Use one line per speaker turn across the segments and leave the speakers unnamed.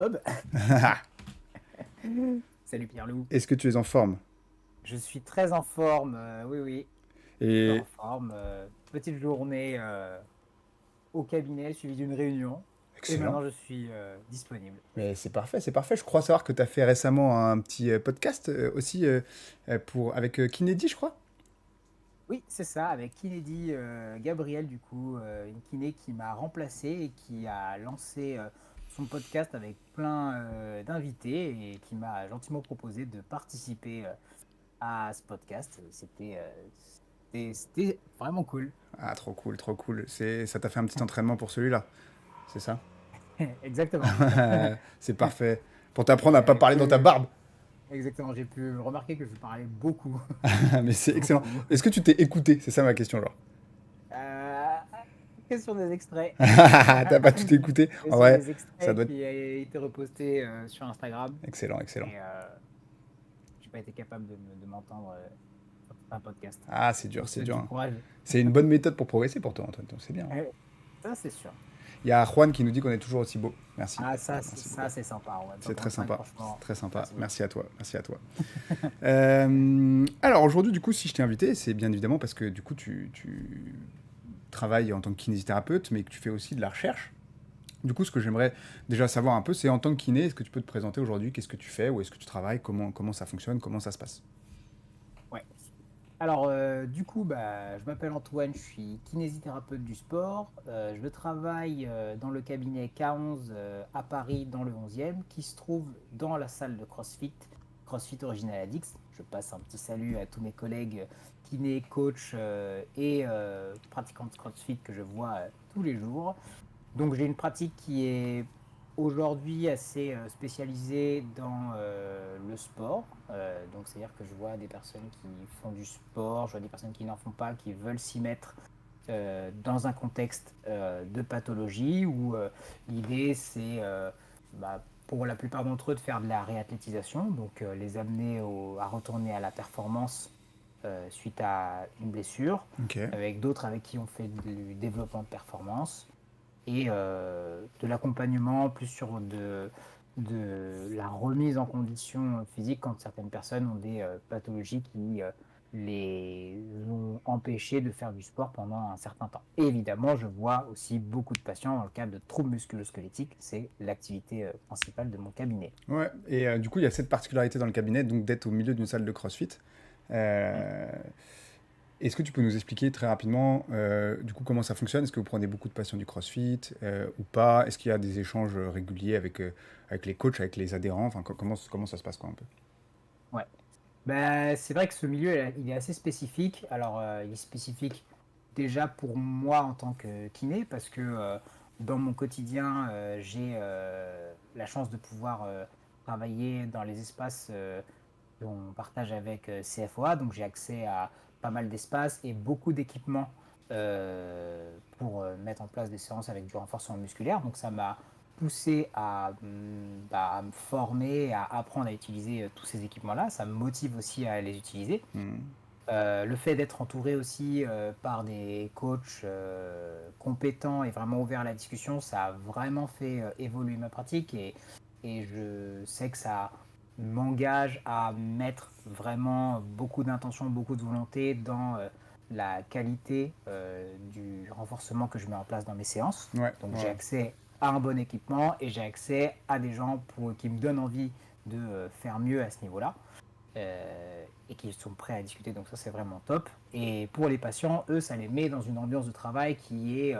Hop. Salut Pierre-Loup.
Est-ce que tu es en forme?
Je suis très en forme, oui, oui, super en
Et
forme. Petite journée au cabinet suivie d'une réunion. Et
excellent.
maintenant, je suis disponible.
Mais c'est parfait, c'est parfait. Je crois savoir que tu as fait récemment un petit podcast aussi avec Kinedi, je crois.
Oui, c'est ça, avec Kinédi Gabriel, du coup, une kiné qui m'a remplacé et qui a lancé son podcast avec plein d'invités et qui m'a gentiment proposé de participer à ce podcast. C'était vraiment cool.
Ah, trop cool, trop cool. Ça t'a fait un petit entraînement pour celui-là, c'est ça?
Exactement.
C'est parfait. Pour t'apprendre à pas
J'ai
parler dans ta
pu,
barbe.
exactement, j'ai pu remarquer que je parlais beaucoup,
Mais c'est excellent.
beaucoup.
Est-ce que tu t'es écouté? C'est ça ma question, genre.
Euh, Question des extraits.
T'as pas tout écouté?
Et
En
sur
vrai,
des
ça
extraits
doit être
qui a été repostés sur Instagram.
excellent, excellent.
Et j'ai pas été capable de m'entendre sur un podcast.
Ah, c'est dur,
Je te
c'est
souhaite
dur,
du
hein.
courage.
C'est une bonne méthode pour progresser pour toi, Antoine. Donc, c'est bien.
Euh, Ça, c'est sûr.
Il y a Juan qui nous dit qu'on est toujours aussi beau. Merci.
Ah, ça,
Merci beaucoup.
c'est sympa. Ouais.
C'est
Top
très
25,
sympa. C'est
franchement.
très sympa.
Merci beaucoup.
Merci à toi. Merci à toi. Alors aujourd'hui, du coup, si je t'ai invité, c'est bien évidemment parce que du coup, tu travailles en tant que kinésithérapeute, mais que tu fais aussi de la recherche. Du coup, ce que j'aimerais déjà savoir un peu, c'est en tant que kiné, est-ce que tu peux te présenter aujourd'hui? Qu'est-ce que tu fais? Où est-ce que tu travailles? Comment ça fonctionne? Comment ça se passe?
Ouais. Alors, du coup, bah, je m'appelle Antoine, je suis kinésithérapeute du sport. Je travaille dans le cabinet K11 à Paris, dans le 11e, qui se trouve dans la salle de CrossFit, CrossFit Original Addicts. Je passe un petit salut à tous mes collègues kinés, coachs et pratiquants de CrossFit que je vois tous les jours. Donc j'ai une pratique qui est aujourd'hui assez spécialisée dans le sport. Donc c'est-à-dire que je vois des personnes qui font du sport, je vois des personnes qui n'en font pas, qui veulent s'y mettre dans un contexte de pathologie où l'idée c'est pour la plupart d'entre eux de faire de la réathlétisation, donc les amener à retourner à la performance suite à une blessure,
Ok.
avec d'autres avec qui on fait du développement de performance et de l'accompagnement plus sur de la remise en condition physique quand certaines personnes ont des pathologies qui les ont empêchés de faire du sport pendant un certain temps. Et évidemment, je vois aussi beaucoup de patients dans le cadre de troubles musculo-squelettiques. C'est l'activité principale de mon cabinet.
Ouais. Et du coup, il y a cette particularité dans le cabinet, donc d'être au milieu d'une salle de CrossFit.
Mm.
Euh, Est-ce que tu peux nous expliquer très rapidement, du coup, comment ça fonctionne? Est-ce que vous prenez beaucoup de patients du CrossFit ou pas? Est-ce qu'il y a des échanges réguliers avec les coachs, avec les adhérents? Enfin, comment ça se passe, quoi, un peu?
Ouais. Ben, c'est vrai que ce milieu, il est assez spécifique. Alors, il est spécifique déjà pour moi en tant que kiné, parce que dans mon quotidien, j'ai la chance de pouvoir travailler dans les espaces qu'on partage avec CFOA. Donc, j'ai accès à pas mal d'espaces et beaucoup d'équipements pour mettre en place des séances avec du renforcement musculaire. Donc, ça m'a poussé à me former, à apprendre à utiliser tous ces équipements-là. Ça me motive aussi à les utiliser.
Hmm.
Le fait d'être entouré aussi par des coachs compétents et vraiment ouverts à la discussion, ça a vraiment fait évoluer ma pratique et je sais que ça m'engage à mettre vraiment beaucoup d'intention, beaucoup de volonté dans la qualité du renforcement que je mets en place dans mes séances.
Ouais,
Donc j'ai
ouais.
accès à un bon équipement et j'ai accès à des gens qui me donnent envie de faire mieux à ce niveau-là et qui sont prêts à discuter. Donc ça, c'est vraiment top. Et pour les patients, eux, ça les met dans une ambiance de travail qui est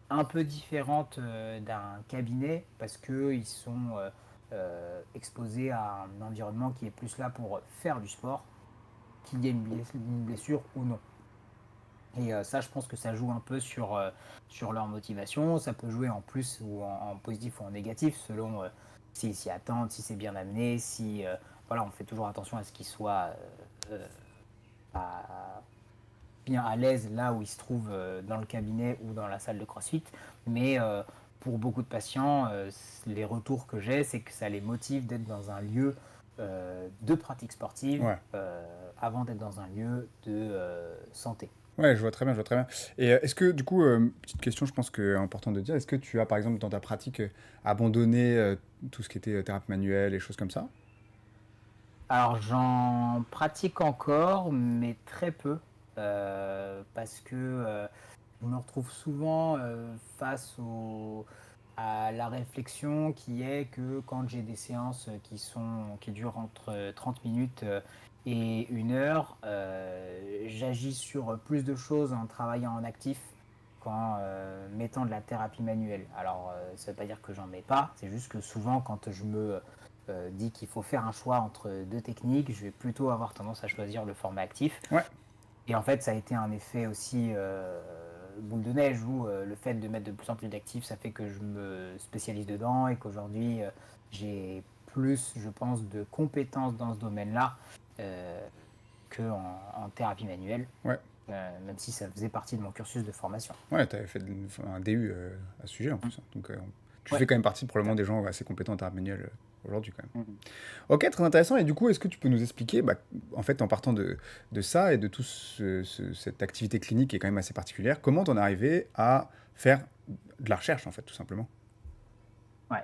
un peu différente d'un cabinet parce qu'ils sont exposés à un environnement qui est plus là pour faire du sport, qu'il y ait une blessure ou non. Et ça, je pense que ça joue un peu sur leur motivation. Ça peut jouer en plus ou en positif ou en négatif selon s'ils s'y attendent, si c'est bien amené, si voilà, on fait toujours attention à ce qu'ils soient à- bien à l'aise là où ils se trouvent dans le cabinet ou dans la salle de CrossFit. Mais pour beaucoup de patients, les retours que j'ai, c'est que ça les motive d'être dans un lieu de pratique sportive
Ouais.
avant d'être dans un lieu de santé.
Ouais, je vois très bien, je vois très bien. Et est-ce que, du coup, petite question, je pense que important de dire, est-ce que tu as, par exemple, dans ta pratique, abandonné tout ce qui était thérapie manuelle et choses comme ça?
Alors j'en pratique encore, mais très peu, parce que, je me retrouve souvent, face à la réflexion qui est que quand j'ai des séances, qui durent entre 30 minutes, et 1 heure, j'agis sur plus de choses en travaillant en actif qu'en, mettant de la thérapie manuelle. Alors, ça veut pas dire que j'en mets pas, c'est juste que souvent quand je me dit qu'il faut faire un choix entre 2 techniques, je vais plutôt avoir tendance à choisir le format actif.
Ouais,
Et en fait, ça a été un effet aussi, boule de neige où, le fait de mettre de plus en plus d'actifs, ça fait que je me spécialise dedans et qu'aujourd'hui, j'ai plus, je pense, de compétences dans ce domaine-là, heu, qu'en en thérapie manuelle,
ouais,
même si ça faisait partie de mon cursus de formation.
ouais, tu avais fait un DU à ce sujet en
Mmh.
plus, hein. Donc, tu
Ouais,
fais quand même partie
tout à
probablement
fait.
des gens assez compétents en thérapie manuelle aujourd'hui quand même.
Mmh mh.
Ok, très intéressant. Et du coup, est-ce que tu peux nous expliquer, bah, en fait, en partant de ça et de toute cette activité clinique qui est quand même assez particulière, comment t'en es arrivé à faire de la recherche, en fait, tout simplement?
Ouais.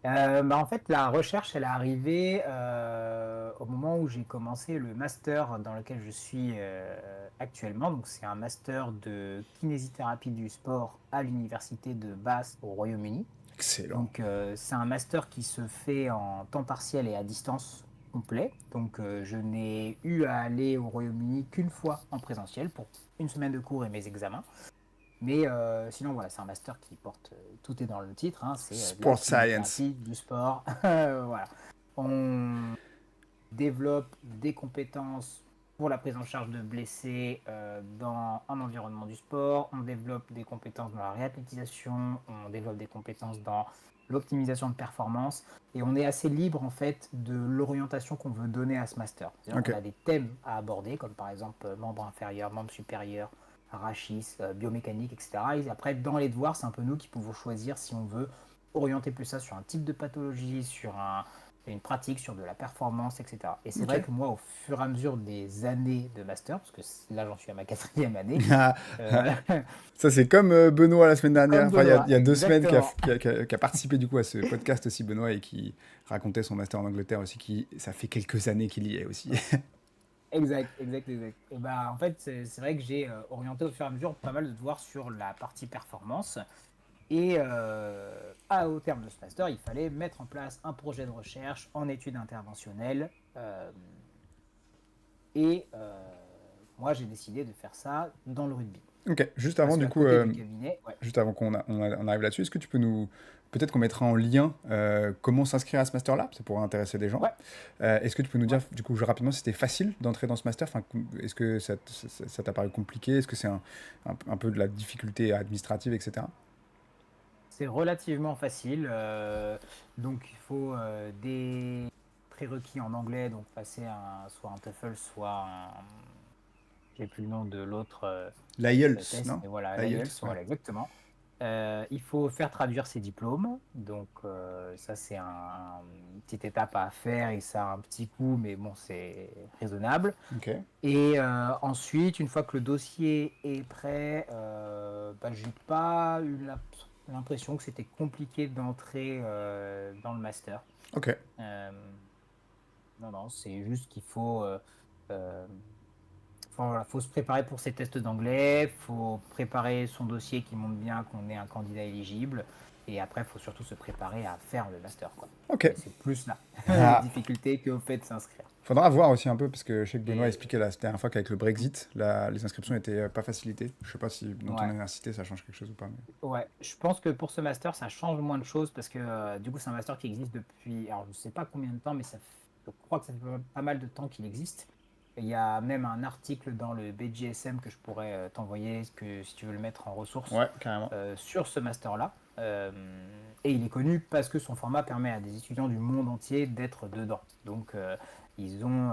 Bah, en fait, la recherche, elle est arrivée, au moment où j'ai commencé le master dans lequel je suis, actuellement. Donc c'est un master de kinésithérapie du sport à l'université de Bath au Royaume-Uni.
Excellent.
Donc, c'est un master qui se fait en temps partiel et à distance complet. Donc, je n'ai eu à aller au Royaume-Uni qu'une fois en présentiel pour une semaine de cours et mes examens. Mais sinon, voilà, c'est un master qui porte, tout est dans le titre, hein, c'est de la
Sport science.
kinésithérapie, du sport. Voilà. On développe des compétences pour la prise en charge de blessés dans un environnement du sport. On développe des compétences dans la réathlétisation. On développe des compétences dans l'optimisation de performance. Et on est assez libre, en fait, de l'orientation qu'on veut donner à ce master. C'est-à-dire
Ok.
qu'on a des thèmes à aborder, comme par exemple membre inférieur, membre supérieur, rachis, biomécanique, etc. Et après, dans les devoirs, c'est un peu nous qui pouvons choisir si on veut orienter plus ça sur un type de pathologie, sur une pratique, sur de la performance, etc. Et c'est
Ok.
vrai que moi, au fur et à mesure des années de master, parce que là, j'en suis à ma quatrième année,
Ah, ah.
euh,
Ça, c'est comme Benoît la semaine dernière,
comme
enfin,
Benoît,
il y a 2 semaines,
exactement.
qui a participé du coup à ce podcast aussi, Benoît, et qui racontait son master en Angleterre aussi, qui, ça fait quelques années qu'il y est aussi.
Exact, exact, exact. Et bah, en fait, c'est vrai que j'ai orienté au fur et à mesure pas mal de devoirs sur la partie performance. Et au terme de ce master, il fallait mettre en place un projet de recherche en études interventionnelles. Et moi, j'ai décidé de faire ça dans le rugby.
Ok, juste
Parce
avant, du
qu'à
coup,
côté du cabinet, ouais,
juste avant on arrive là-dessus, est-ce que tu peux nous... Peut-être qu'on mettra en lien comment s'inscrire à ce master-là, ça pourrait intéresser des gens.
ouais,
Est-ce que tu peux nous
ouais.
dire, du coup, rapidement, si c'était facile d'entrer dans ce master? Enfin, est-ce que ça t'a paru compliqué? Est-ce que c'est un peu de la difficulté administrative, etc.?
C'est relativement facile. Donc, il faut des prérequis en anglais, donc passer soit un TOEFL, soit un. J'ai plus le nom de l'autre
L'IELTS,
test,
non?
mais voilà, l'IELTS,
L'IELTS, ouais.
voilà, exactement. Il faut faire traduire ses diplômes. Donc, ça, c'est une petite étape à faire et ça a un petit coût, mais bon, c'est raisonnable.
Ok,
Et ensuite, une fois que le dossier est prêt, bah, j'ai pas eu l'impression que c'était compliqué d'entrer dans le master.
ok.
Euh, non, non, c'est juste qu'il faut, euh, voilà, faut se préparer pour ces tests d'anglais, faut préparer son dossier qui montre bien qu'on est un candidat éligible, et après, il faut surtout se préparer à faire le master, quoi.
Ok.
Mais c'est plus là, la
Ah,
difficulté qu'au fait de s'inscrire.
faudra voir aussi un peu, parce que je sais que Benoît a
Et,
expliqué la dernière fois qu'avec le Brexit, les inscriptions étaient pas facilitées. Je sais pas si dans ton
ouais.
université ça change quelque chose ou pas.
Ouais, je pense que pour ce master, ça change moins de choses parce que du coup, c'est un master qui existe depuis, alors je ne sais pas combien de temps, mais je crois que ça fait pas mal de temps qu'il existe. Et il y a même un article dans le BGSM que je pourrais t'envoyer, si tu veux le mettre en ressource,
Ouais, carrément.
sur ce master-là. Et il est connu parce que son format permet à des étudiants du monde entier d'être dedans. Donc, ils ont,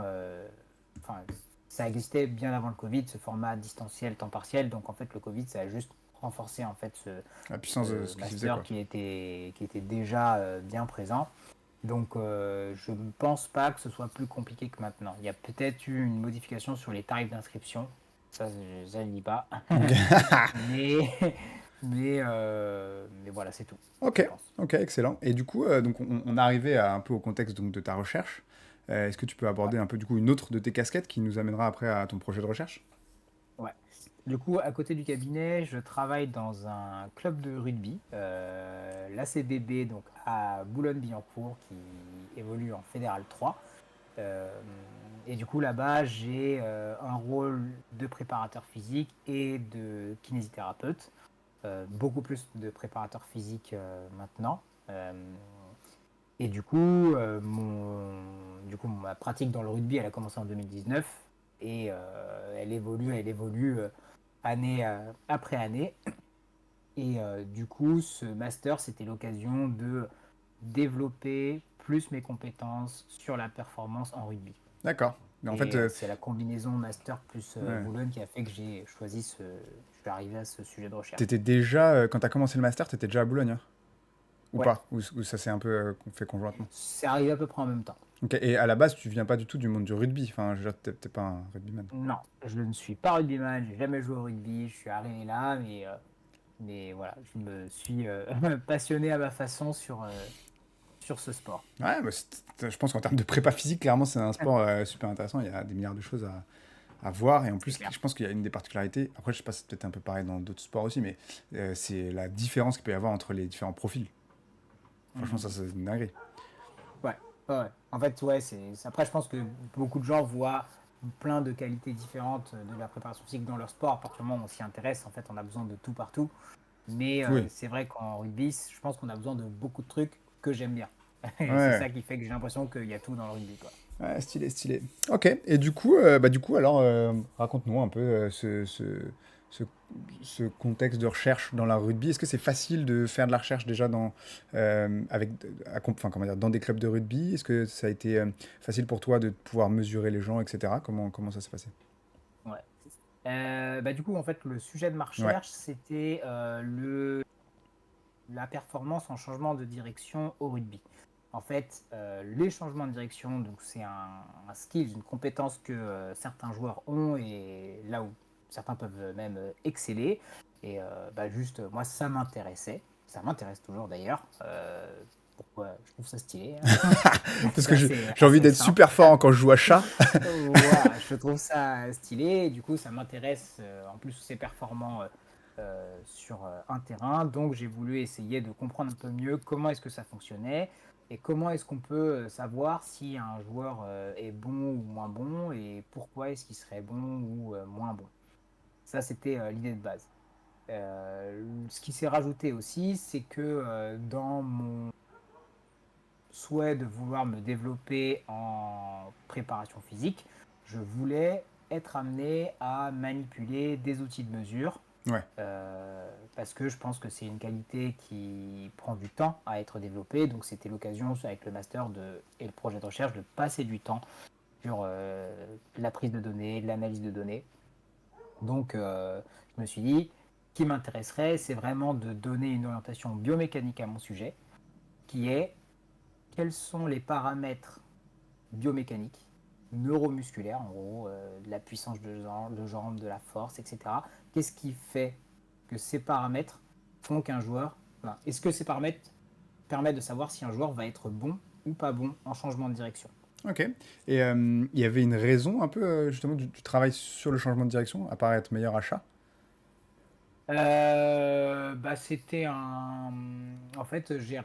enfin, ça existait bien avant le Covid, ce format distanciel, temps partiel. Donc, en fait, le Covid, ça a juste renforcer en fait
La puissance de
ce
ce qu'il faisait,
master
quoi.
qui était déjà bien présent. Donc je ne pense pas que ce soit plus compliqué que maintenant. Il y a peut-être eu une modification sur les tarifs d'inscription, Ça je le dis pas.
Ok,
Mais, mais voilà, c'est tout, je
ok,
pense.
ok, excellent. Et du coup, donc on est arrivé un peu au contexte donc, de ta recherche. Est-ce que tu peux
Ouais,
aborder un peu du coup une autre de tes casquettes qui nous amènera après à ton projet de recherche?
ouais. Du coup, à côté du cabinet, je travaille dans un club de rugby, l'ACBB, donc à Boulogne-Billancourt, qui évolue en Fédéral 3. Euh, et du coup, là-bas, j'ai un rôle de préparateur physique et de kinésithérapeute. Beaucoup plus de préparateur physique maintenant. Euh, et ma pratique dans le rugby, elle a commencé en 2019 et elle évolue année après année. Et du coup, ce master, c'était l'occasion de développer plus mes compétences sur la performance en rugby.
D'accord. Mais en fait,
Et c'est la combinaison master plus
ouais.
Boulogne qui a fait que j'ai choisi je suis arrivé à ce sujet de recherche.
T'étais déjà, quand t'as commencé le master, t'étais déjà à Boulogne, hein? Ou
Ouais,
pas? Ou ça s'est un peu fait conjointement?
c'est arrivé à peu près en même temps.
Ok. Et à la base, tu viens pas du tout du monde du rugby. Enfin, je veux dire, t'es pas un rugbyman.
Non, je ne suis pas rugbyman, j'ai jamais joué au rugby, je suis arrivé là, mais voilà, je me suis passionné à ma façon sur ce sport.
Ouais, bah, je pense qu'en termes de prépa physique, clairement, c'est un sport super intéressant. Il y a des milliards de choses à voir. Et en
C'est
plus,
clair.
je pense qu'il y a une des particularités. Après, je sais pas, c'est peut-être un peu pareil dans d'autres sports aussi, mais c'est la différence qu'il peut y avoir entre les différents profils. Franchement, ça,
Mhm.
c'est une dinguerie.
Ouais, ouais, ouais. En fait, ouais, après, je pense que beaucoup de gens voient plein de qualités différentes de la préparation physique dans leur sport. À partir du moment où on s'y intéresse, en fait, on a besoin de tout partout. Mais
Oui.
c'est vrai qu'en rugby, je pense qu'on a besoin de beaucoup de trucs que j'aime bien. Et c'est
Ouais.
ça qui fait que j'ai l'impression qu'il y a tout dans le rugby, quoi.
Ouais, stylé, stylé. Ok. Et du coup, alors, raconte-nous un peu ce, ce contexte de recherche dans la rugby. Est-ce que c'est facile de faire de la recherche déjà enfin, comment dire, dans des clubs de rugby? Est-ce que ça a été facile pour toi de pouvoir mesurer les gens, etc. Comment ça s'est passé?
Ouais. Du coup, en fait, le sujet de ma
Ouais.
recherche, c'était la performance en changement de direction au rugby. En fait, les changements de direction, donc c'est un skill, une compétence que certains joueurs ont et là où certains peuvent même exceller. Et juste, moi, ça m'intéressait. Ça m'intéresse toujours d'ailleurs. Pourquoi je trouve ça stylé, hein.
Parce
C'est
que j'ai envie
assez
d'être
simple.
super fort quand je joue à chat.
Voilà, je trouve ça stylé. Du coup, ça m'intéresse. En plus, c'est performant sur un terrain. Donc, j'ai voulu essayer de comprendre un peu mieux comment est-ce que ça fonctionnait et comment est-ce qu'on peut savoir si un joueur est bon ou moins bon et pourquoi est-ce qu'il serait bon ou moins bon. Ça, c'était l'idée de base. Ce qui s'est rajouté aussi, c'est que dans mon souhait de vouloir me développer en préparation physique, je voulais être amené à manipuler des outils de mesure
Ouais.
parce que je pense que c'est une qualité qui prend du temps à être développée. Donc c'était l'occasion avec le master et le projet de recherche de passer du temps sur la prise de données, l'analyse de données. Donc je me suis dit, ce qui m'intéresserait, c'est vraiment de donner une orientation biomécanique à mon sujet, qui est quels sont les paramètres biomécaniques, neuromusculaires, en gros, de la puissance de jambes, de la force, etc. Qu'est-ce qui fait que ces paramètres font qu'un joueur... Enfin, est-ce que ces paramètres permettent de savoir si un joueur va être bon ou pas bon en changement de direction?
Ok. Et il y avait une raison un peu justement du travail sur le changement de direction, à part être meilleur à chat?
C'était un... En fait, j'ai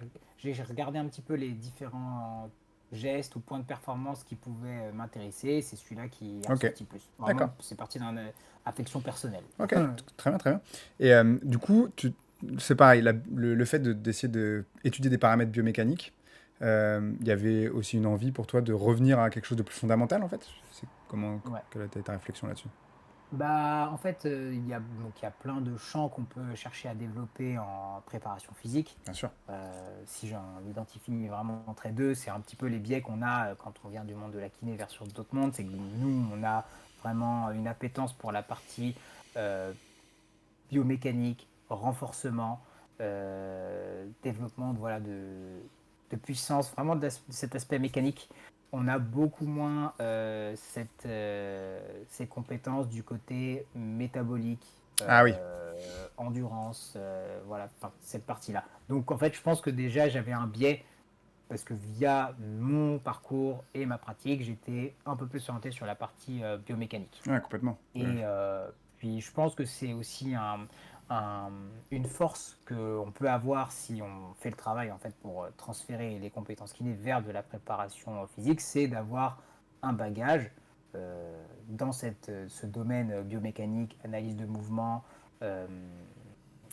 regardé un petit peu les différents gestes ou points de performance qui pouvaient m'intéresser. C'est celui-là qui est
Ok.
ressorti le plus.
D'accord.
Vraiment, c'est parti d'une affection personnelle.
Ok, très bien, très bien. Et du coup, c'est pareil, le fait d'essayer d'étudier des paramètres biomécaniques, il y avait aussi une envie pour toi de revenir à quelque chose de plus fondamental, en fait?
Ouais.
Quelle a été ta réflexion là-dessus?
En fait, il y a plein de champs qu'on peut chercher à développer en préparation physique.
Bien sûr.
Si j'en identifie vraiment entre les deux, c'est un petit peu les biais qu'on a quand on vient du monde de la kiné versus d'autres mondes. C'est que nous, on a vraiment une appétence pour la partie euh, biomécanique, renforcement, développement de puissance, vraiment de cet aspect mécanique. on a beaucoup moins ces compétences du côté métabolique,
Ah oui,
endurance, voilà, enfin, cette partie-là. Donc en fait, je pense que déjà j'avais un biais parce que via mon parcours et ma pratique, j'étais un peu plus orienté sur la partie biomécanique.
ouais, complètement. Ouais.
Et puis je pense que c'est aussi un- une force qu'on peut avoir si on fait le travail en fait pour transférer les compétences kiné vers de la préparation physique, c'est d'avoir un bagage dans ce domaine biomécanique, analyse de mouvement. euh,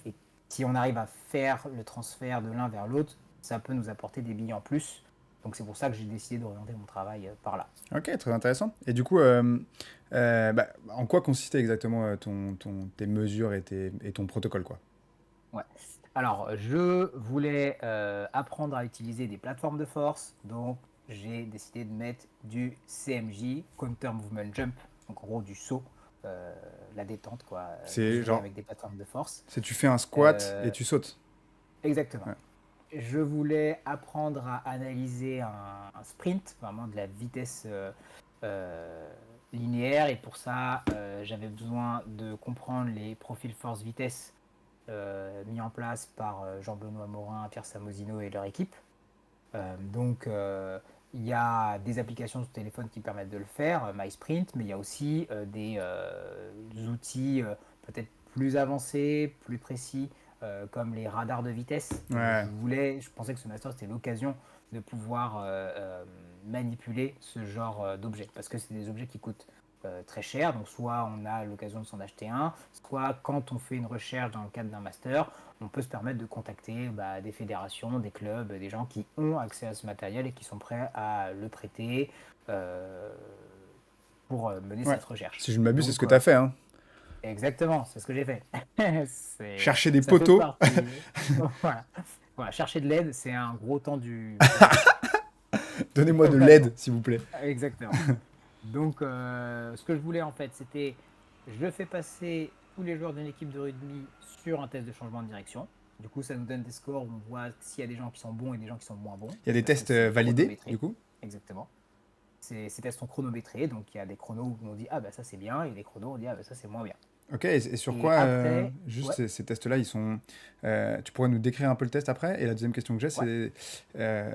et si on arrive à faire le transfert de l'un vers l'autre, ça peut nous apporter des billes en plus. Donc c'est pour ça que j'ai décidé d'orienter mon travail par là.
Ok, très intéressant. Et du coup, bah, en quoi consistait exactement tes mesures et ton protocole, quoi?
Ouais. Alors, je voulais apprendre à utiliser des plateformes de force, donc j'ai décidé de mettre du CMJ, Counter Movement Jump, donc en gros du saut, euh, la détente, quoi,
C'est
mesurée
genre,
avec des plateformes de force.
c'est tu fais un squat et
Euh,
tu sautes.
exactement.
Ouais.
Je voulais apprendre à analyser un sprint, vraiment de la vitesse euh, linéaire, et pour ça, j'avais besoin de comprendre les profils force-vitesse mis en place par Jean-Benoît Morin, Pierre Samosino et leur équipe. Donc, il y a des applications sur téléphone qui permettent de le faire, MySprint, mais il y a aussi des outils peut-être plus avancés, plus précis, comme les radars de vitesse. Et
Ouais.
je pensais que ce master, c'était l'occasion de pouvoir manipuler ce genre d'objets, parce que c'est des objets qui coûtent très cher. Donc, soit on a l'occasion de s'en acheter un, soit quand on fait une recherche dans le cadre d'un master, on peut se permettre de contacter des fédérations, des clubs, des gens qui ont accès à ce matériel et qui sont prêts à le prêter euh, pour mener
Ouais.
cette recherche.
Si je ne m'abuse, c'est ce
Donc,
que tu as fait, hein.
exactement, c'est ce que j'ai fait.
Chercher des
Ça fait
poteaux.
partie. Voilà. Voilà, chercher de l'aide, c'est un gros temps du projet.
Donnez-moi de
Vraiment.
l'aide, s'il vous plaît.
Exactement. Donc, ce que je voulais en fait, c'était je fais passer tous les joueurs d'une équipe de rugby sur un test de changement de direction. Du coup, ça nous donne des scores où on voit s'il y a des gens qui sont bons et des gens qui sont moins bons,
Il y a des
parce que
tests
c'est
validés, du
chronométré.
coup.
Exactement. Ces tests sont chronométrés, donc il y a des chronos où on dit ah bah ça c'est bien, et des chronos où on dit ah bah ça c'est moins bien.
Ok, et sur
Et
quoi,
après,
juste
ouais,
ces tests-là, ils sont. Tu pourrais nous décrire un peu le test après? Et la deuxième question que j'ai,
ouais,
c'est. euh,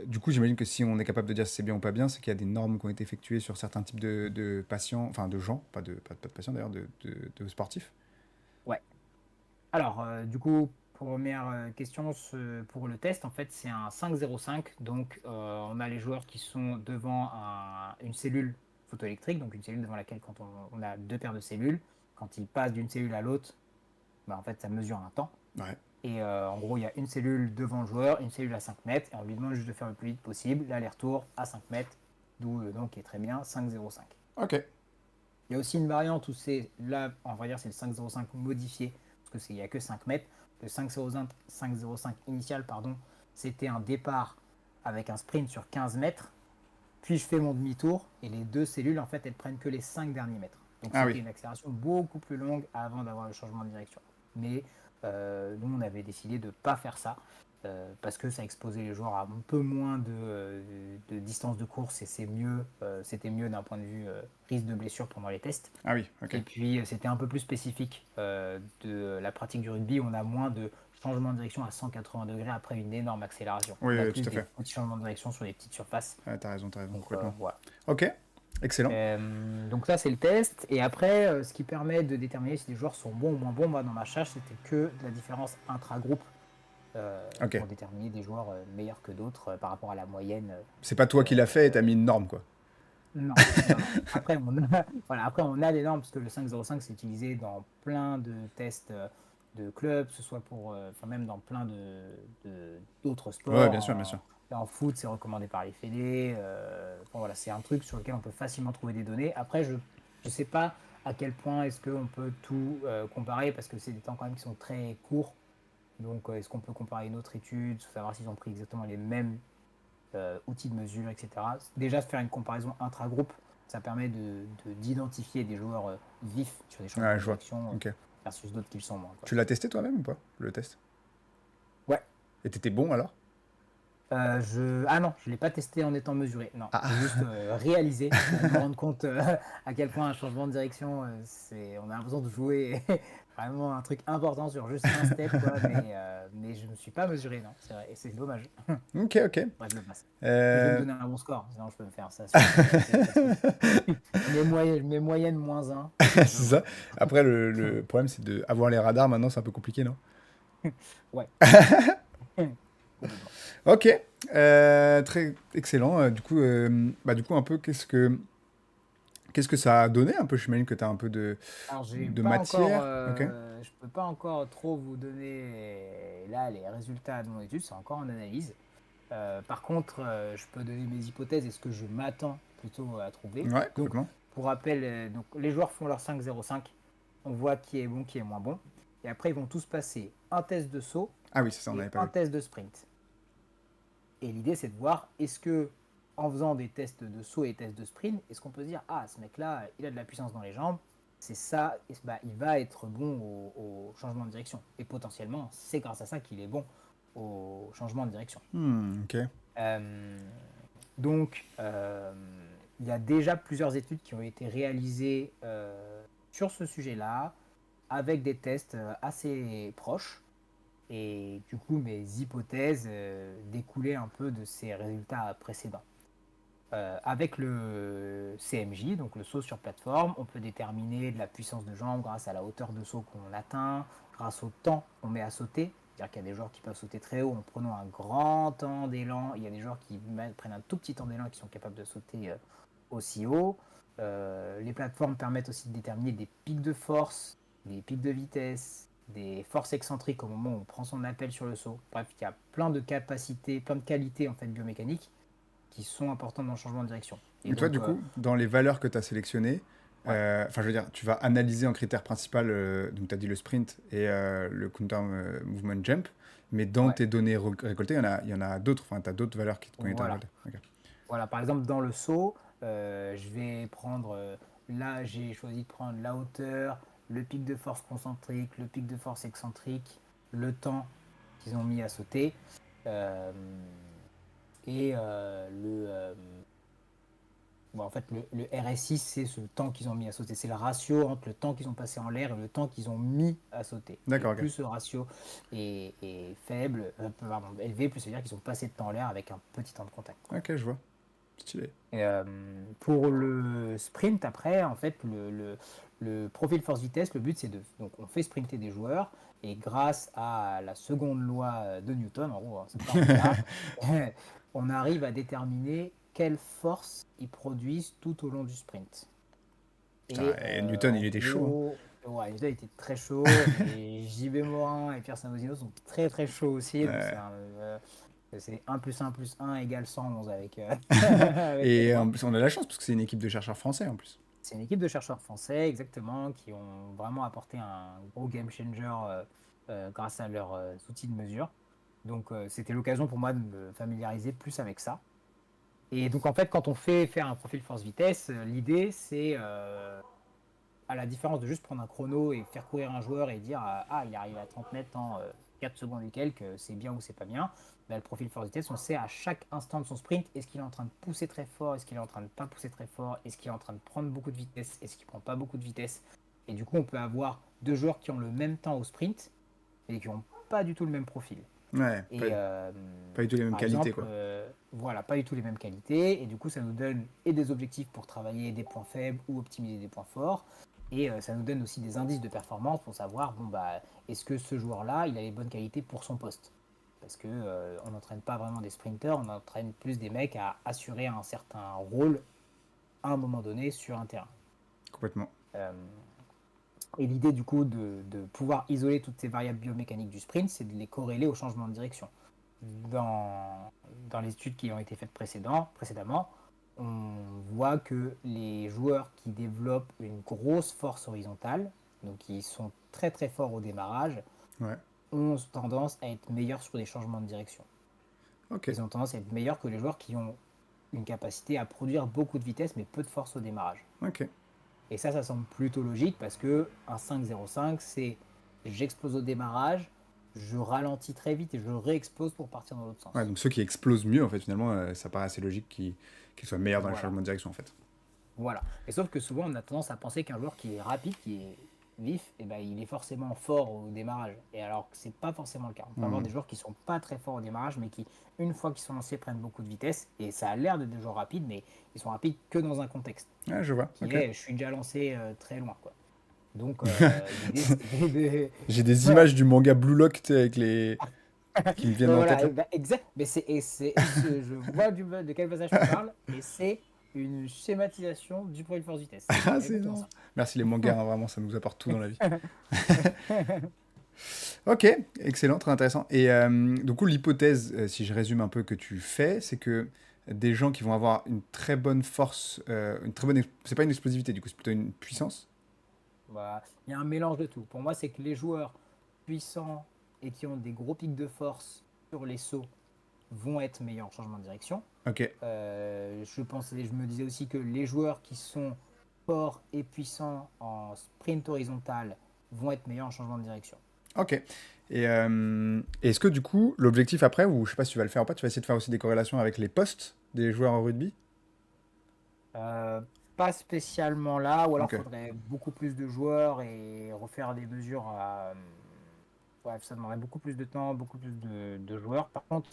du coup, j'imagine que si on est capable de dire si c'est bien ou pas bien, c'est qu'il y a des normes qui ont été effectuées sur certains types de patients, enfin de gens, pas de patients d'ailleurs, de sportifs.
ouais. Alors, du coup, première question pour le test, en fait, c'est un 5-0-5. Donc, on a les joueurs qui sont devant une cellule photoélectrique, donc une cellule devant laquelle, quand on a deux paires de cellules, quand ils passent d'une cellule à l'autre, en fait, ça mesure un temps.
Ouais.
Et en gros, il y a une cellule devant le joueur, une cellule à 5 mètres, et on lui demande juste de faire le plus vite possible, l'aller-retour à 5 mètres, d'où le nom qui est très bien 5-0-5.
Ok.
Il y a aussi une variante où c'est là, on va dire, c'est le 5,05 modifié, parce qu'il n'y a que 5 mètres. Le 5,05 initial, pardon, c'était un départ avec un sprint sur 15 mètres, puis je fais mon demi-tour, et les deux cellules, en fait, elles prennent que les 5 derniers mètres. Donc
Ah
c'était
oui.
une accélération beaucoup plus longue avant d'avoir le changement de direction. Mais nous, on avait décidé de ne pas faire ça, parce que ça exposait les joueurs à un peu moins de distance de course, et c'était mieux d'un point de vue risque de blessure pendant les tests.
Ah oui, ok.
Et puis, c'était un peu plus spécifique de la pratique du rugby. On a moins de changements de direction à 180 degrés après une énorme accélération.
Oui,
On a
oui,
plus
tout à
des
fait.
petits changements de direction sur des petites surfaces.
Ouais, t'as raison,
Donc,
complètement.
voilà.
Ok, excellent.
Donc ça, c'est le test. Et après, ce qui permet de déterminer si les joueurs sont bons ou moins bons, moi, dans ma charge, c'était que de la différence intra-groupe
Ok.
pour déterminer des joueurs meilleurs que d'autres par rapport à la moyenne.
C'est pas toi qui l'as fait et t'as mis une norme, quoi.
Non, non, non. Après, voilà, après, on a des normes parce que le 5,05 c'est utilisé dans plein de tests de clubs, que ce soit enfin, même dans plein d'autres
Ouais,
sports.
bien sûr, bien sûr.
En foot, c'est recommandé par les fédés. Enfin, voilà, c'est un truc sur lequel on peut facilement trouver des données. Après, je ne sais pas à quel point est-ce qu'on peut tout comparer parce que c'est des temps quand même qui sont très courts. Donc, est-ce qu'on peut comparer une autre étude, savoir s'ils ont pris exactement les mêmes outils de mesure, etc. Déjà, faire une comparaison intra-groupe, ça permet d'identifier des joueurs vifs sur des changements
Ouais,
de
je vois.
direction
Ok.
versus d'autres qui le sont moins, quoi.
Tu l'as testé toi-même ou pas, le test?
Ouais,
Et t'étais bon alors?
Ah non, je l'ai pas testé en étant mesuré. Non,
Ah,
j'ai juste réalisé pour me rendre compte à quel point un changement de direction, on a l'impression de jouer vraiment un truc important sur juste un step, quoi. Mais je me suis pas mesuré, non, c'est vrai, et c'est dommage.
ok, ok.
Bref, je le passe. Puis je vais me
Euh,
donner un bon score, sinon je peux me faire ça sur assez facile. Mes moyennes moins un,
c'est
ça va.
ça. Après, le problème, c'est de avoir les radars maintenant, c'est un peu compliqué, non?
Ouais, complètement.
Ok, très excellent. Du coup, un peu, qu'est-ce que ça a donné un peu? J'imagine que tu as un peu
Alors, j'ai
de
pas encore,
matière. Ok.
je peux pas encore trop vous donner là les résultats de mon étude, c'est encore en analyse. Par contre, je peux donner mes hypothèses et ce que je m'attends plutôt à trouver.
Ouais,
Donc,
complètement.
pour rappel, donc, les joueurs font leur 5-0-5, on voit qui est bon, qui est moins bon. Et après, ils vont tous passer un test de saut
Ah oui, c'est ça, on
et
n'avait pas
un
vu.
test de sprint. Et l'idée, c'est de voir, est-ce que en faisant des tests de saut et tests de sprint, est-ce qu'on peut se dire, ah, ce mec-là, il a de la puissance dans les jambes, c'est ça, et bah, il va être bon au changement de direction. Et potentiellement, c'est grâce à ça qu'il est bon au changement de direction.
Ok.
Euh, donc, il y a déjà plusieurs études qui ont été réalisées sur ce sujet-là, avec des tests assez proches. Et du coup, mes hypothèses découlaient un peu de ces résultats précédents. Avec le CMJ, donc le saut sur plateforme, on peut déterminer de la puissance de jambe grâce à la hauteur de saut qu'on atteint, grâce au temps qu'on met à sauter. C'est-à-dire qu'il y a des joueurs qui peuvent sauter très haut en prenant un grand temps d'élan. Il y a des joueurs qui prennent un tout petit temps d'élan et qui sont capables de sauter aussi haut. Les plateformes permettent aussi de déterminer des pics de force, des pics de vitesse, des forces excentriques au moment où on prend son appel sur le saut. Bref, il y a plein de capacités, plein de qualités en fait biomécaniques qui sont importantes dans le changement de direction. Et
Et toi,
donc,
du coup, dans les valeurs que tu as sélectionnées,
ouais,
enfin, je veux dire, tu vas analyser en critère principal, donc tu as dit le sprint et le counter movement jump, mais dans
ouais,
tes données récoltées, il y en a d'autres, enfin, tu as d'autres valeurs qui ont été
voilà.
récoltées. Ok.
Voilà, par exemple, dans le saut, je vais prendre, là, j'ai choisi de prendre la hauteur, le pic de force concentrique, le pic de force excentrique, le temps qu'ils ont mis à sauter, euh, et bon, en fait, le RSI, c'est ce temps qu'ils ont mis à sauter. C'est le ratio entre le temps qu'ils ont passé en l'air et le temps qu'ils ont mis à sauter. Et
D'accord, ok.
plus ce ratio est faible, pardon, élevé, plus ça veut dire qu'ils ont passé de temps en l'air avec un petit temps de contact, quoi.
Ok, je vois. Stylé.
Et, pour le sprint, après, en fait, le profil force-vitesse, le but, c'est de. Donc, on fait sprinter des joueurs, et grâce à la seconde loi de Newton, en gros, hein, c'est pas un hasard, on arrive à déterminer quelle force ils produisent tout au long du sprint.
Putain,
Et
et Newton,
en
il était chaud, hein.
gros, ouais, Newton était très chaud, et JB Morin et Pierre Sanvozino sont très très chauds aussi. Donc,
Ouais.
c'est 1 plus 1 plus 1 égale 111 avec, avec les
Et en
points.
plus, on a la chance parce que c'est une équipe de chercheurs français en plus.
C'est une équipe de chercheurs français, exactement, qui ont vraiment apporté un gros game changer grâce à leurs outils de mesure. Donc, c'était l'occasion pour moi de me familiariser plus avec ça. Et donc, en fait, quand on fait faire un profil force-vitesse, l'idée, c'est, à la différence de juste prendre un chrono et faire courir un joueur et dire ah, il arrive à 30 mètres en 4 secondes et quelques, c'est bien ou c'est pas bien. Ben, le profil force vitesse, on sait à chaque instant de son sprint, est-ce qu'il est en train de pousser très fort, est-ce qu'il est en train de pas pousser très fort, est-ce qu'il est en train de prendre beaucoup de vitesse, est-ce qu'il prend pas beaucoup de vitesse. Et du coup, on peut avoir deux joueurs qui ont le même temps au sprint et qui n'ont pas du tout le même profil.
Ouais,
Et
pas du tout les mêmes
par
qualités,
exemple,
quoi.
voilà, pas du tout les mêmes qualités. Et du coup, ça nous donne et des objectifs pour travailler des points faibles ou optimiser des points forts. Et ça nous donne aussi des indices de performance pour savoir, bon, bah, est-ce que ce joueur-là, il a les bonnes qualités pour son poste. Parce que on n'entraîne pas vraiment des sprinters, on entraîne plus des mecs à assurer un certain rôle à un moment donné sur un terrain.
Complètement.
Euh, et l'idée du coup de pouvoir isoler toutes ces variables biomécaniques du sprint, c'est de les corréler au changement de direction. Dans les études qui ont été faites précédemment, on voit que les joueurs qui développent une grosse force horizontale, donc qui sont très très forts au démarrage,
Ouais.
ont tendance à être meilleurs sur des changements de direction.
Ok.
Ils ont tendance à être meilleurs que les joueurs qui ont une capacité à produire beaucoup de vitesse mais peu de force au démarrage.
Ok.
Et ça semble plutôt logique parce que un 5-0-5, c'est j'explose au démarrage, je ralentis très vite et je réexplose pour partir dans l'autre
Ouais,
sens.
donc ceux qui explosent mieux, en fait, finalement, ça paraît assez logique qu'ils soient meilleurs dans les
Voilà.
changements de direction, en fait.
Voilà. Et sauf que souvent, on a tendance à penser qu'un joueur qui est rapide, qui est vif, eh ben, il est forcément fort au démarrage. Et alors que c'est pas forcément le cas. On peut avoir
Hmm.
des joueurs qui sont pas très forts au démarrage, mais qui, une fois qu'ils sont lancés, prennent beaucoup de vitesse. Et ça a l'air d'être des joueurs rapides, mais ils sont rapides que dans un contexte,
Ouais, je vois,
qui
ok.
est je suis déjà lancé très loin, quoi. Donc l'idée, c'est de...
J'ai des
Voilà.
images du manga Blue Lock, tu sais, avec les... qui me viennent
Mais
en tête,
voilà,
là.
bah, exact. Mais je vois de quel passage tu parles, et c'est une schématisation du produit force vitesse. C'est
Ah, c'est
exactement
énorme.
ça.
Merci les mangas, hein, vraiment, ça nous apporte tout dans la vie. Ok, excellent, très intéressant. Et du coup, l'hypothèse, si je résume un peu, que tu fais, c'est que des gens qui vont avoir une très bonne force, une très bonne... C'est pas une explosivité, du coup, c'est plutôt une puissance.
Voilà. Il y a un mélange de tout. Pour moi, c'est que les joueurs puissants et qui ont des gros pics de force sur les sauts vont être meilleurs en changement de direction.
Ok,
Je me disais aussi que les joueurs qui sont forts et puissants en sprint horizontal vont être meilleurs en changement de direction.
ok. Et est-ce que du coup, l'objectif après, ou je sais pas si tu vas le faire ou pas, tu vas essayer de faire aussi des corrélations avec les postes des joueurs en rugby?
Euh, Pas spécialement là, ou alors
Ok.
faudrait beaucoup plus de joueurs et refaire des mesures. Ouais, ça demanderait beaucoup plus de temps, beaucoup plus de joueurs. Par contre,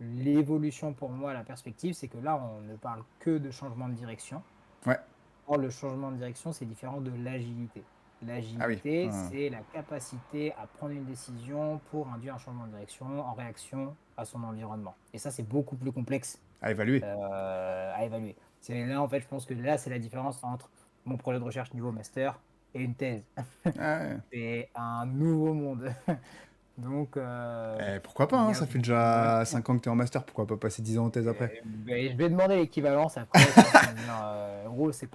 l'évolution pour moi, la perspective, c'est que là, on ne parle que de changement de direction.
Ouais.
Or, le changement de direction, c'est différent de l'agilité.
Ah oui.
L'agilité, c'est la capacité à prendre une décision pour induire un changement de direction en réaction à son environnement. Et ça, c'est beaucoup plus complexe
À évaluer.
à évaluer. C'est là, en fait, je pense que là, c'est la différence entre mon projet de recherche niveau master et une thèse.
Ah ouais.
C'est un nouveau monde. Donc,
Pourquoi pas,
il y
hein,
a,
ça fait
ouais,
déjà 5 ans que tu es en master, pourquoi pas passer 10 ans en thèse après?
ben, je vais demander l'équivalence après, je pense qu'ils vont me dire, gros, c'est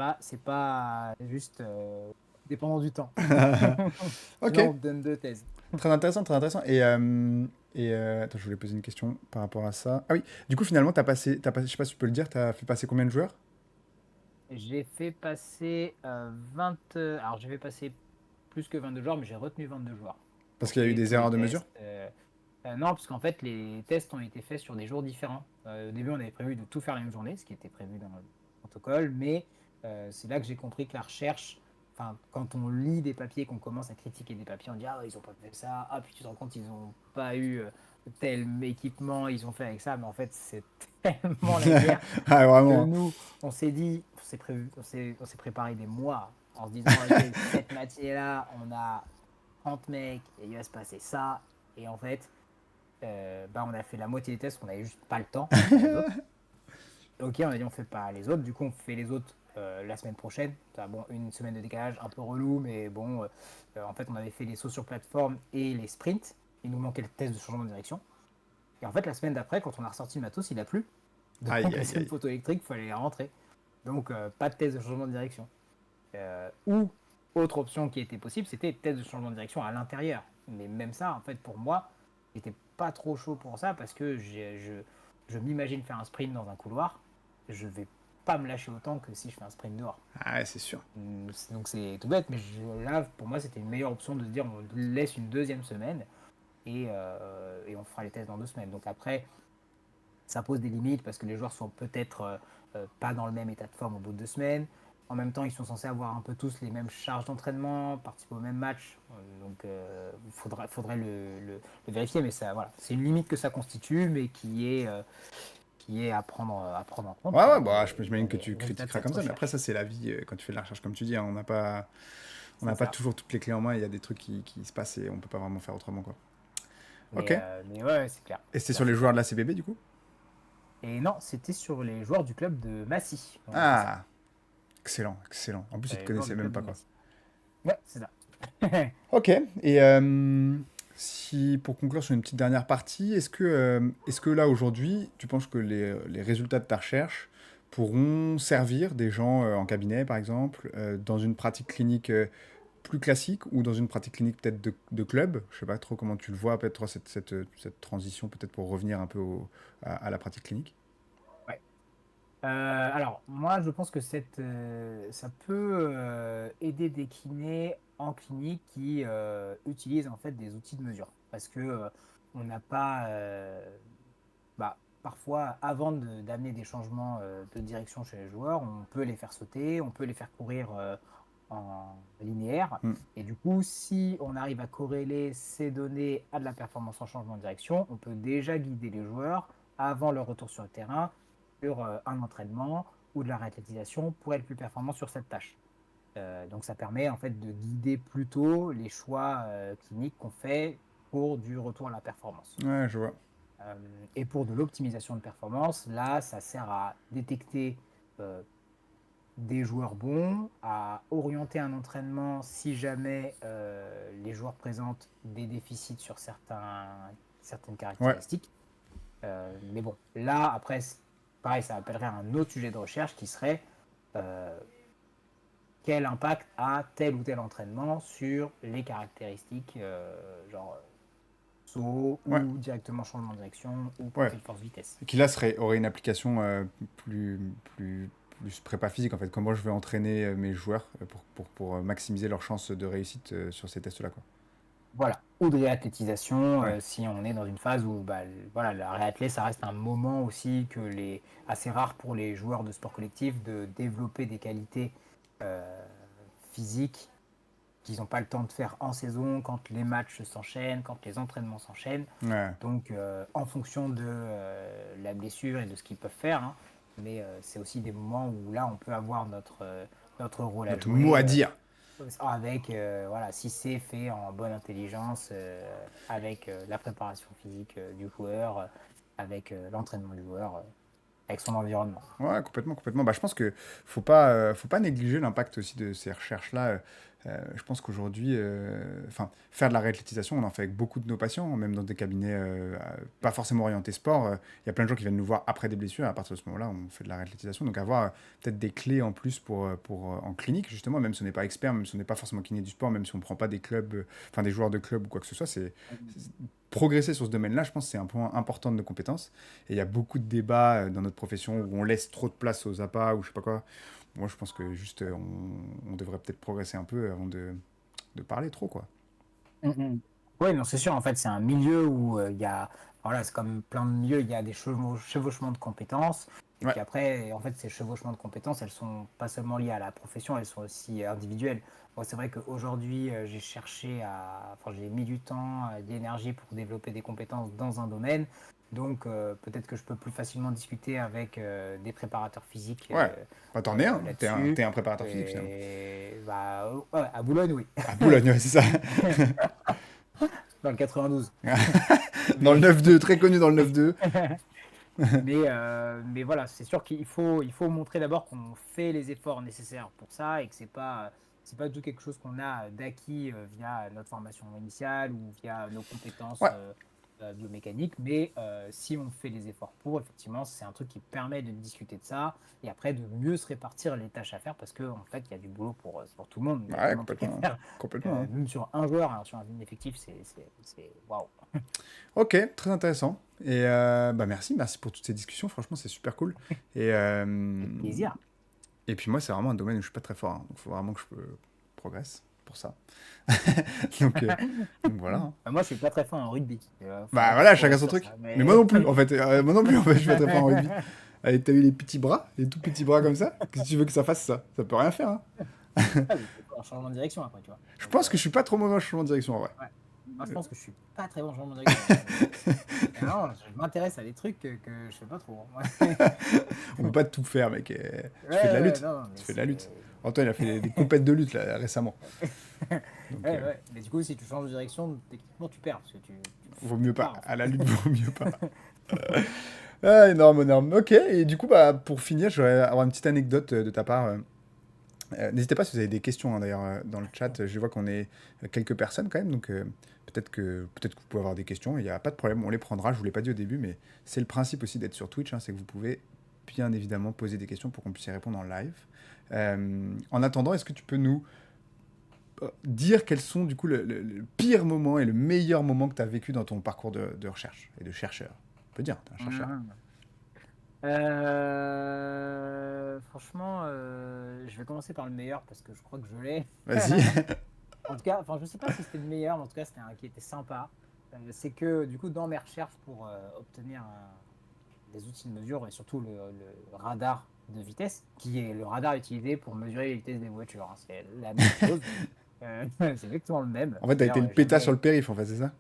pas juste dépendant du temps.
Ok,
Sinon, on te donne deux thèses.
très intéressant, très intéressant. Et attends, je voulais poser une question par rapport à ça. Ah oui, du coup, finalement, je sais pas si tu peux le dire, tu as fait passer combien de joueurs?
J'ai fait passer alors j'ai fait passer plus que 22 joueurs, mais j'ai retenu 22 joueurs
Parce
pour
qu'il y a
qu'il
eu
y ait
des
tous les
erreurs de mesure?
tests. Non, parce qu'en fait, les tests ont été faits sur des jours différents. Au début, on avait prévu de tout faire la même journée, ce qui était prévu dans le protocole, mais c'est là que j'ai compris que la recherche, enfin, quand on lit des papiers, qu'on commence à critiquer des papiers, on dit, ah, ils ont pas fait ça, ah, puis tu te rends compte, ils ont pas eu tel équipement, ils ont fait avec ça, mais en fait, c'est tellement la guerre
Ah,
que
vraiment.
nous, on s'est dit, on s'est préparé des mois en se disant, ok, cette matinée-là, on a 30 mecs et il va se passer ça. Et en fait, bah, on a fait la moitié des tests, on n'avait juste pas le temps de faire les autres. Ok, on a dit on fait pas les autres, du coup on fait les autres la semaine prochaine. Ça, bon, une semaine de décalage, un peu relou, mais bon, en fait on avait fait les sauts sur plateforme et les sprints. Il nous manquait le test de changement de direction. Et en fait, la semaine d'après, quand on a ressorti le matos, il a plu.
Aïe,
Donc la
aïe,
semaine
aïe.
photoélectrique, il fallait les rentrer. Donc pas de test de changement de direction. Ou autre option qui était possible, c'était test de changement de direction à l'intérieur. Mais même ça, en fait, pour moi, j'étais pas trop chaud pour ça parce que je m'imagine faire un sprint dans un couloir. Je vais pas me lâcher autant que si je fais un sprint dehors.
Ah, ouais, c'est sûr.
Donc c'est tout bête, mais là, pour moi, c'était une meilleure option de se dire on laisse une deuxième semaine et on fera les tests dans 2 semaines. Donc après, ça pose des limites parce que les joueurs sont peut-être pas dans le même état de forme au bout de 2 semaines. En même temps, ils sont censés avoir un peu tous les mêmes charges d'entraînement, participer au même match. Donc, il faudrait le vérifier. Mais ça, voilà, c'est une limite que ça constitue, mais qui est à prendre en compte
Ouais,
pour
ouais, bah, j'imagine que tu
le résultat de
critiqueras
cette
comme ça, mais après,
recherche.
ça, c'est la vie quand tu fais de la recherche, comme tu dis, hein, on n'a
C'est
pas
ça.
toujours toutes les clés en main, il y a des trucs qui se passent et on peut pas vraiment faire autrement, quoi. Ok.
Mais ouais, c'est clair.
Et
C'est
c'était
clair,
sur les
c'est
joueurs
clair.
de la CBB, du coup?
Et non, c'était sur les joueurs du club de Massy. On a fait ça.
Ah, excellent, excellent. En plus, ils te
Les joueurs
connaissaient
du
même
club
pas,
de
quoi.
Massy. Ouais, c'est ça.
Ok. Et si, pour conclure sur une petite dernière partie, est-ce que là, aujourd'hui, tu penses que les résultats de ta recherche pourront servir des gens en cabinet, par exemple, dans une pratique clinique plus classique ou dans une pratique clinique peut-être de club? Je sais pas trop comment tu le vois, peut-être cette transition, peut-être pour revenir un peu à la pratique clinique.
Ouais. Alors, moi, je pense que ça peut aider des kinés en clinique qui utilisent en fait des outils de mesure. parce que on n'a pas, parfois, avant d'amener des changements de direction chez les joueurs, on peut les faire sauter, on peut les faire courir en linéaire.
Hmm.
Et du coup, si on arrive à corréler ces données à de la performance en changement de direction, on peut déjà guider les joueurs avant leur retour sur le terrain sur un entraînement ou de la réathlétisation pour être plus performant sur cette tâche. Donc ça permet en fait de guider plutôt les choix cliniques qu'on fait pour du retour à la performance.
Ouais, je vois.
Et pour de l'optimisation de performance, là, ça sert à détecter euh, des joueurs bons, à orienter un entraînement si jamais les joueurs présentent des déficits sur certaines
Ouais.
caractéristiques. Mais bon, là, après, pareil, ça appellerait un autre sujet de recherche qui serait euh, quel impact a tel ou tel entraînement sur les caractéristiques, genre saut
Ouais.
ou directement changement de direction ou
Ouais.
profil force-vitesse.
Et qui là aurait une application plus, plus prépa physique en fait. Comment je vais entraîner mes joueurs pour maximiser leurs chances de réussite sur ces tests-là, quoi.
Voilà. Ou de réathlétisation,
Ouais.
si on est dans une phase où voilà, la réathlé, ça reste un moment aussi assez rare pour les joueurs de sport collectif de développer des qualités euh, physiques qu'ils n'ont pas le temps de faire en saison, quand les matchs s'enchaînent, quand les entraînements s'enchaînent.
Ouais.
Donc, en fonction de la blessure et de ce qu'ils peuvent faire, hein, mais c'est aussi des moments où là, on peut avoir notre rôle à
Notre mot à
jouer
dire.
avec, voilà, si c'est fait en bonne intelligence, avec la préparation physique du joueur, avec l'entraînement du joueur, avec son environnement.
Ouais, complètement, complètement. Bah, je pense que faut pas négliger l'impact aussi de ces recherches-là. Je pense qu'aujourd'hui, enfin, faire de la réathlétisation, on en fait avec beaucoup de nos patients, même dans des cabinets pas forcément orientés sport. Il y a plein de gens qui viennent nous voir après des blessures. Et à partir de ce moment-là, on fait de la réathlétisation. Donc avoir peut-être des clés en plus en clinique, justement, même si on n'est pas expert, même si on n'est pas forcément kiné du sport, même si on ne prend pas des clubs, enfin des joueurs de club ou quoi que ce soit, progresser sur ce domaine-là, je pense que c'est un point important de nos compétences. Et il y a beaucoup de débats dans notre profession où on laisse trop de place aux appâts ou je sais pas quoi. Moi, je pense que juste, on devrait peut-être progresser un peu avant de parler trop, quoi.
Oui, non, c'est sûr. En fait, c'est un milieu où il y a, voilà, c'est comme plein de milieux, il y a des chevauchements de compétences. Et
Ouais,
puis après, en fait, ces chevauchements de compétences, elles sont pas seulement liées à la profession, elles sont aussi individuelles. Moi, c'est vrai qu'aujourd'hui, enfin, j'ai mis du temps, de l'énergie pour développer des compétences dans un domaine. Donc, peut-être que je peux plus facilement discuter avec des préparateurs physiques
ouais. Bah, t'en es un.
là-dessus.
T'es un préparateur physique, finalement.
Et ouais, à Boulogne, oui,
À Boulogne, ouais, c'est ça.
dans le 92.
Dans le
Mais,
9-2, très connu dans le 9-2.
mais voilà, c'est sûr qu'il faut montrer d'abord qu'on fait les efforts nécessaires pour ça et que c'est pas du tout quelque chose qu'on a d'acquis via notre formation initiale ou via nos compétences
Ouais,
biomécaniques. Mais si on fait les efforts pour, effectivement, c'est un truc qui permet de discuter de ça et après de mieux se répartir les tâches à faire parce qu'en en fait, il y a du boulot pour tout le monde. Il y a
ouais,
tellement de trucs à
complètement, hein.
faire.
Complètement, hein.
Même sur un joueur, hein, sur un effectif, c'est waouh.
Ok, très intéressant. Et bah merci pour toutes ces discussions. Franchement, c'est super cool. Et, euh,
Avec plaisir.
et puis moi, c'est vraiment un domaine où je suis pas très fort, hein. Donc, il faut vraiment que je progresse pour ça. donc, euh, donc voilà, hein.
Moi, je suis pas très fin en rugby.
Bah
Faudrait que je
voilà, chacun
progresse
son
sur
truc.
ça.
Mais moi
Mais
non plus, en fait. Moi non plus, en fait, je suis pas très fort en rugby. Allez, t'as eu les petits bras, les tout petits bras comme ça. Qu'est-ce que tu veux que ça fasse ça? Ça peut rien faire, hein.
ah, mais c'est pas un changement de direction après, tu vois.
Je
Donc,
pense que je suis pas trop mauvais en changement de direction en vrai.
ouais. Moi, je pense que je suis pas très bon en changement de direction, hein, mais non, je m'intéresse à des trucs que je fais pas trop, hein.
On peut pas tout faire, mec.
Ouais,
Tu fais de la
ouais,
lutte.
non, mais
Tu fais de la lutte.
c'est.
Antoine, il a fait des compètes de lutte là, récemment. Donc,
Ouais, ouais. Mais du coup, si tu changes de direction, techniquement, tu perds parce que
vaut mieux
tu
pas.
pars en
À
fait.
la lutte, vaut mieux pas. Ah, énorme, énorme. Ok, et du coup, bah, pour finir, je voudrais avoir une petite anecdote de ta part. N'hésitez pas si vous avez des questions, hein, d'ailleurs, dans le chat. Je vois qu'on est quelques personnes quand même, donc peut-être que vous pouvez avoir des questions. Il n'y a pas de problème, on les prendra. Je vous l'ai pas dit au début, mais c'est le principe aussi d'être sur Twitch, hein, c'est que vous pouvez bien évidemment poser des questions pour qu'on puisse y répondre en live. En attendant, est-ce que tu peux nous dire quels sont du coup le pire moment et le meilleur moment que tu as vécu dans ton parcours de recherche et de chercheur? On peut dire, tu es un chercheur.
Mhm. Franchement, je vais commencer par le meilleur parce que je crois que je l'ai.
Vas-y.
En tout cas, enfin, je sais pas si c'était le meilleur, mais en tout cas, c'était un qui était sympa. c'est que du coup, dans mes recherches pour obtenir des outils de mesure et surtout le radar de vitesse, qui est le radar utilisé pour mesurer les vitesses des voitures, hein, c'est la même chose. C'est exactement le même.
En fait, t'as été
D'ailleurs,
le péta sur le périph', en fait, c'est ça?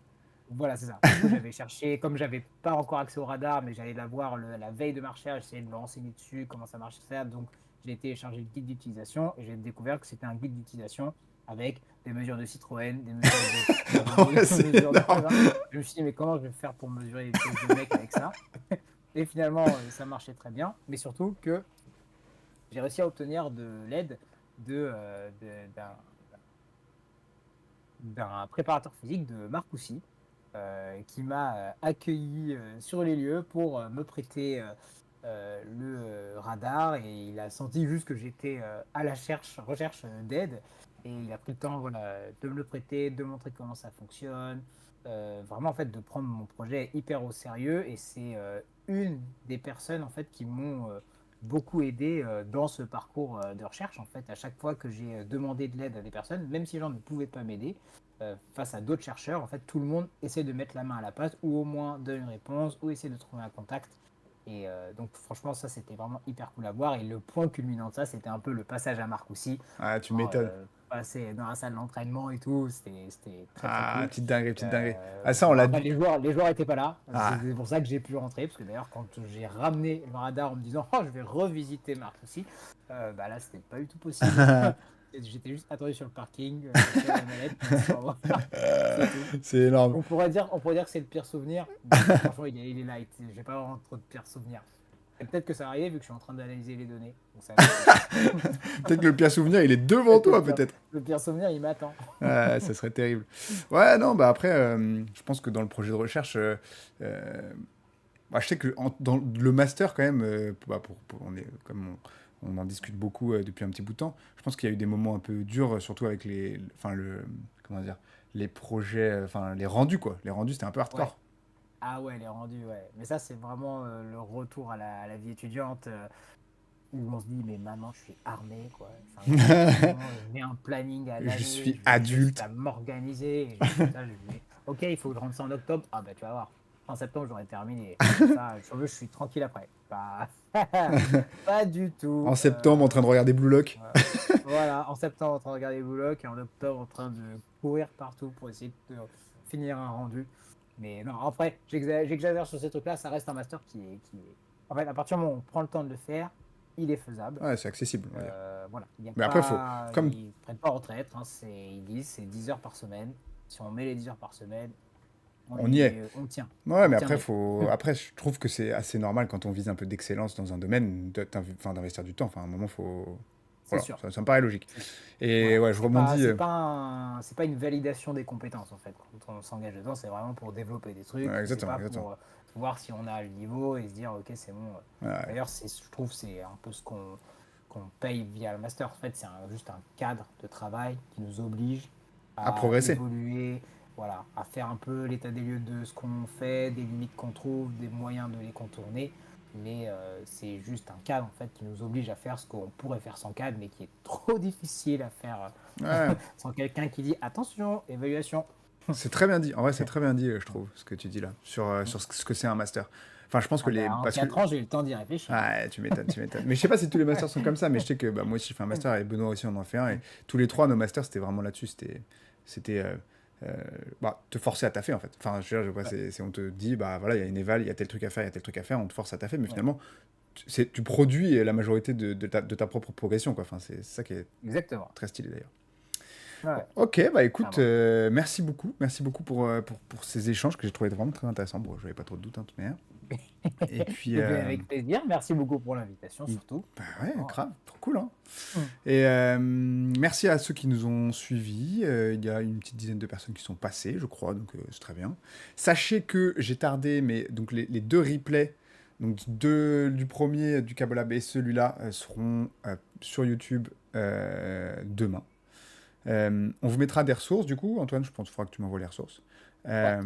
voilà, c'est ça. Du coup, j'avais cherché, comme j'avais pas encore accès au radar, mais j'allais l'avoir la veille de ma recherche, j'essayais de me renseigner dessus, comment ça marche, ça. Donc, j'ai téléchargé le guide d'utilisation et j'ai découvert que c'était un guide d'utilisation avec des mesures de Citroën, des mesures de
Ouais,
BMW, des
c'est
mesures de
énorme.
Je me suis dit, mais comment je vais faire pour mesurer les vitesses de mec avec ça? Et finalement, ça marchait très bien, mais surtout que j'ai réussi à obtenir de l'aide d'un préparateur physique de Marcoussis qui m'a accueilli sur les lieux pour me prêter le radar et il a senti juste que j'étais à la recherche d'aide et il a pris le temps voilà, de me le prêter, de montrer comment ça fonctionne, vraiment en fait de prendre mon projet hyper au sérieux et c'est une des personnes en fait qui m'ont beaucoup aidé dans ce parcours de recherche en fait à chaque fois que j'ai demandé de l'aide à des personnes même si les gens ne pouvaient pas m'aider face à d'autres chercheurs, en fait, tout le monde essaie de mettre la main à la pâte ou au moins donne une réponse ou essaie de trouver un contact. Et donc, franchement, ça, c'était vraiment hyper cool à voir. Et le point culminant de ça, c'était un peu le passage à Marcoussis.
Ah, tu
Quand,
m'étonnes.
passer dans la salle d'entraînement et tout, c'était très, très
Ah,
cool.
petite dinguerie, petite dinguerie. Ah, ça, on
Bon,
l'a...
après, les joueurs étaient pas là.
Ah.
C'est pour ça que j'ai pu rentrer. Parce que d'ailleurs, quand j'ai ramené le radar en me disant, oh, je vais revisiter Marcoussis, bah là, c'était pas du tout possible. J'étais juste attendu sur le parking, sur la manette, merci, au revoir. C'est tout.
C'est énorme.
On pourrait dire que c'est le pire souvenir. Bon, franchement, il est light. J'ai pas vraiment trop de pires souvenirs. Et peut-être que ça va arriver vu que je suis en train d'analyser les données. Donc ça va être possible.
Peut-être que le pire souvenir, il est devant
Peut-être que
toi, peut-être.
le pire souvenir, il m'attend.
Ah, ça serait terrible. Ouais, non, bah après, je pense que dans le projet de recherche, bah, je sais que dans le master, quand même, bah, on est, comme on en discute beaucoup depuis un petit bout de temps, je pense qu'il y a eu des moments un peu durs, surtout avec enfin, comment dire, les projets, enfin, les rendus, quoi. Les rendus, c'était un peu
Ouais.
hardcore.
Ah ouais, les rendus, ouais. Mais ça, c'est vraiment le retour à la vie étudiante où on se dit, mais maintenant, je suis armé, quoi. Enfin, maintenant, je mets un planning à
Je
l'année,
suis
je vais juste
adulte.
à m'organiser. Et je dis, putain, ok, il faut que je rentre ça en octobre. Ah bah, tu vas voir. En septembre, j'aurai terminé. Comme ça, je suis tranquille après. Bah, pas du tout.
En septembre, en train de regarder Blue Lock.
Voilà, en septembre, en train de regarder Bullock et en octobre, en train de courir partout pour essayer de finir un rendu. Mais non, après, j'exagère sur ces trucs-là, ça reste un master qui est. En fait, à partir du moment où on prend le temps de le faire, il est faisable.
Ouais, c'est accessible, on va dire.
Voilà, il y a
Mais après, faut,
pas,
comme
ils prennent pas en retraite, hein, ils disent c'est 10 heures par semaine. Si on met les 10 heures par semaine,
on y est.
on tient.
Ouais,
On
mais
tient
après,
net.
après, je trouve que c'est assez normal quand on vise un peu d'excellence dans un domaine, enfin, d'investir du temps. Enfin, à un moment, faut.
C'est
Voilà,
sûr.
ça me paraît logique.
C'est sûr.
Et
Voilà.
ouais, je rebondis.
C'est pas une validation des compétences en fait. Quand on s'engage dedans, c'est vraiment pour développer des trucs.
Ouais,
C'est
exactement,
pas
exactement.
pour voir si on a le niveau et se dire ok c'est bon.
Ouais.
D'ailleurs, je trouve que c'est un peu ce qu'on paye via le master. En fait, c'est juste un cadre de travail qui nous oblige
À
à
progresser.
évoluer, voilà, à faire un peu l'état des lieux de ce qu'on fait, des limites qu'on trouve, des moyens de les contourner. Mais c'est juste un cadre en fait qui nous oblige à faire ce qu'on pourrait faire sans cadre, mais qui est trop difficile à faire
Ouais,
sans quelqu'un qui dit attention, évaluation.
c'est très bien dit. En vrai, c'est très bien dit, je trouve, ce que tu dis là, sur ce que c'est un master. Enfin, je pense que
Ah bah, en
parce que
4 ans, j'ai eu le temps d'y réfléchir.
ouais, tu m'étonnes, tu m'étonnes. Mais je sais pas si tous les masters sont comme ça, mais je sais que bah, moi aussi, je fais un master et Benoît aussi, on en fait un. Et tous les trois, nos masters, c'était vraiment là-dessus. C'était bah, te forcer à taffer, en fait. Enfin, je veux dire,
Ouais,
on te dit, bah voilà, il y a une éval, il y a tel truc à faire, il y a tel truc à faire, on te force à taffer, mais
ouais,
finalement, tu produis la majorité de ta propre progression, quoi. Enfin, c'est ça qui est
exactement.
très stylé d'ailleurs.
Ouais,
Ok, bah écoute,
clairement.
merci beaucoup pour ces échanges que j'ai trouvé vraiment très intéressants. Bon, j'avais pas trop de doutes, hein, de toute manière. Et puis,
Eh bien, avec plaisir. Merci beaucoup pour l'invitation,
il-
surtout.
bah ouais,
Vraiment,
grave, trop cool, hein.
hein.
Et merci à ceux qui nous ont suivis. Il y a une petite dizaine de personnes qui sont passées, je crois, donc c'est très bien. Sachez que j'ai tardé, mais donc les deux replays, donc du premier du Cabolab et celui-là, seront sur YouTube demain. On vous mettra des ressources, du coup, Antoine, je pense qu'il faudra que tu m'envoies les ressources.
Ouais,
Euh,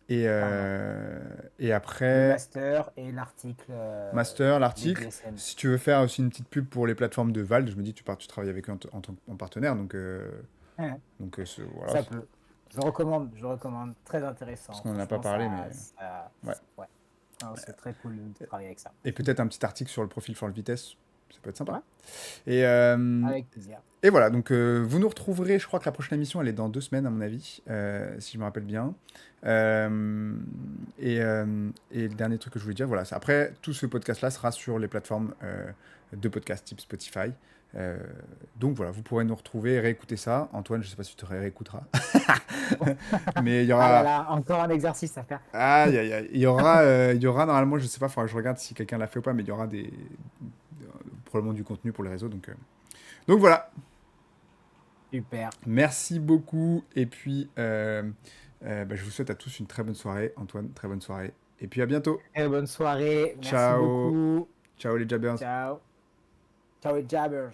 et,
carrément.
euh, et
Le
après,
master et l'article
master,
des
l'article.
DSM.
Si tu veux faire aussi une petite pub pour les plateformes de Vald, je me dis que tu travailles avec eux en partenaire, donc
Ouais,
voilà.
ça peut. Je recommande, très intéressant.
Parce qu'on n'en a pas
Franchement,
parlé, mais ouais.
ouais. Non, c'est très cool de travailler avec ça.
Et peut-être un petit article sur le profil for vitesse, ça peut être sympa.
Ouais,
Et,
avec plaisir.
et voilà, donc vous nous retrouverez, je crois que la prochaine émission, elle est dans 2 semaines, à mon avis, si je me rappelle bien. Et le dernier truc que je voulais dire, voilà, après, tout ce podcast-là sera sur les plateformes de podcast type Spotify. Euh, donc voilà, vous pourrez nous retrouver et réécouter ça. Antoine, je sais pas si tu te réécouteras, mais il y
Ah là
aura...
là, encore un exercice à faire.
Aïe, aïe, aïe. Il y aura normalement, je sais pas, faudra que je regarde si quelqu'un l'a fait ou pas, mais il y aura probablement du contenu pour les réseaux. Donc voilà,
Super.
merci beaucoup. Et puis, bah, je vous souhaite à tous une très bonne soirée. Antoine, très bonne soirée. Et puis à bientôt.
Très bonne soirée. Merci
Ciao.
beaucoup.
Ciao les Jabbers.
Ciao. Ciao, les Jabbers.